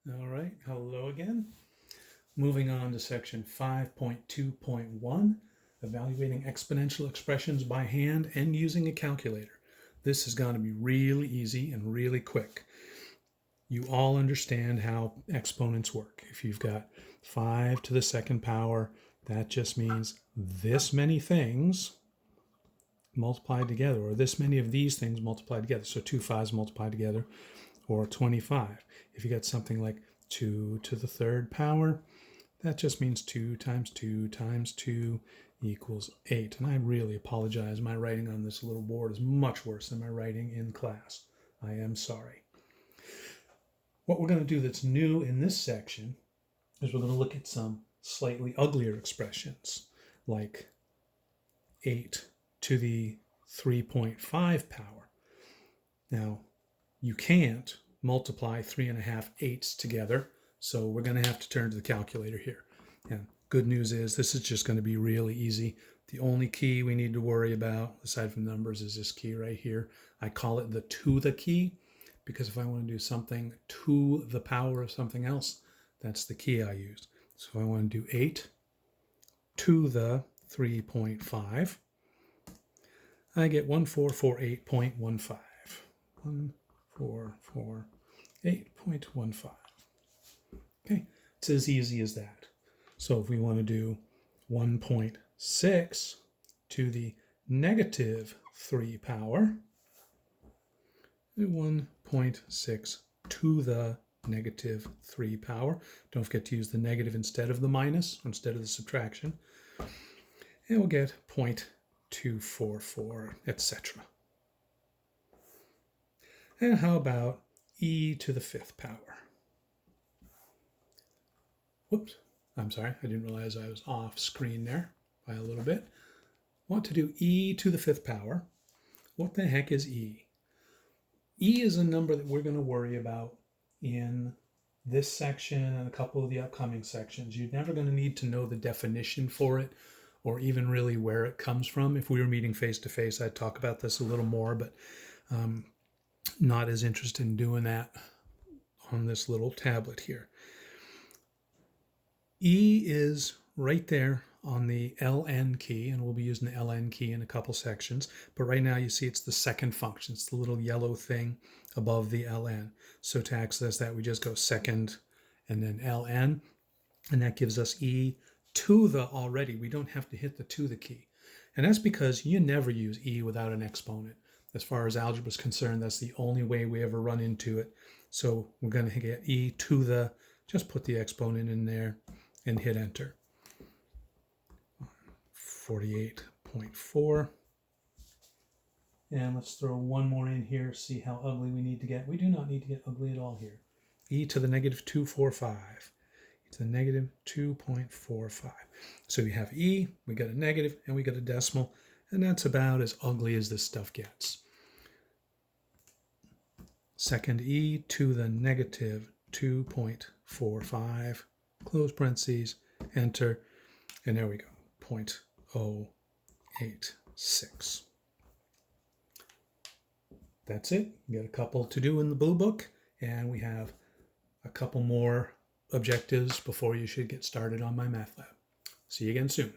All right, hello again. Moving on to section 5.2.1, evaluating exponential expressions by hand and using a calculator. This is going to be really easy and really quick. You all understand how exponents work. If you've got 5 to the second power, that just means this many things multiplied together, or this many of these things multiplied together. So 2 5s multiplied together, or 25. If you got something like 2 to the third power, that just means 2 times 2 times 2 equals 8. And I really apologize. My writing on this little board is much worse than my writing in class. I am sorry. What we're going to do that's new in this section is we're going to look at some slightly uglier expressions, like 8 to the 3.5 power. Now, you can't multiply 3.5 eighths together, so we're going to have to turn to the calculator here. And good news is this is just going to be really easy. The only key we need to worry about, aside from numbers, is this key right here. I call it the to the key, because if I want to do something to the power of something else, that's the key I used. So if I want to do 8 to the 3.5, I get 1448.15. 1448.15. Okay, it's as easy as that. So if we want to do 1.6 to the negative 3 power, 1.6 to the negative 3 power. Don't forget to use the negative instead of the minus, instead of the subtraction. And we'll get 0.244, etc. And how about e to the 5th power? Whoops, I'm sorry, I didn't realize I was off screen there by a little bit. Want to do e to the 5th power. What the heck is e? E is a number that we're going to worry about in this section and a couple of the upcoming sections. You're never going to need to know the definition for it or even really where it comes from. If we were meeting face-to-face, I'd talk about this a little more, but not as interested in doing that on this little tablet here. E is right there on the ln key, and we'll be using the ln key in a couple sections. But right now you see it's the second function. It's the little yellow thing above the ln. So to access that, we just go second and then ln, and that gives us e to the already. We don't have to hit the to the key. And that's because you never use e without an exponent. As far as algebra is concerned, that's the only way we ever run into it. So we're going to get e to the, just put the exponent in there and hit enter. 48.4. And let's throw one more in here, see how ugly we need to get. We do not need to get ugly at all here. E to the negative 245. E to the negative 2.45. So we have e, we got a negative, and we got a decimal, and that's about as ugly as this stuff gets. Second e to the negative 2.45, close parentheses, enter, and there we go, 0.086. That's it. We got a couple to do in the blue book, and we have a couple more objectives before you should get started on my math lab. See you again soon.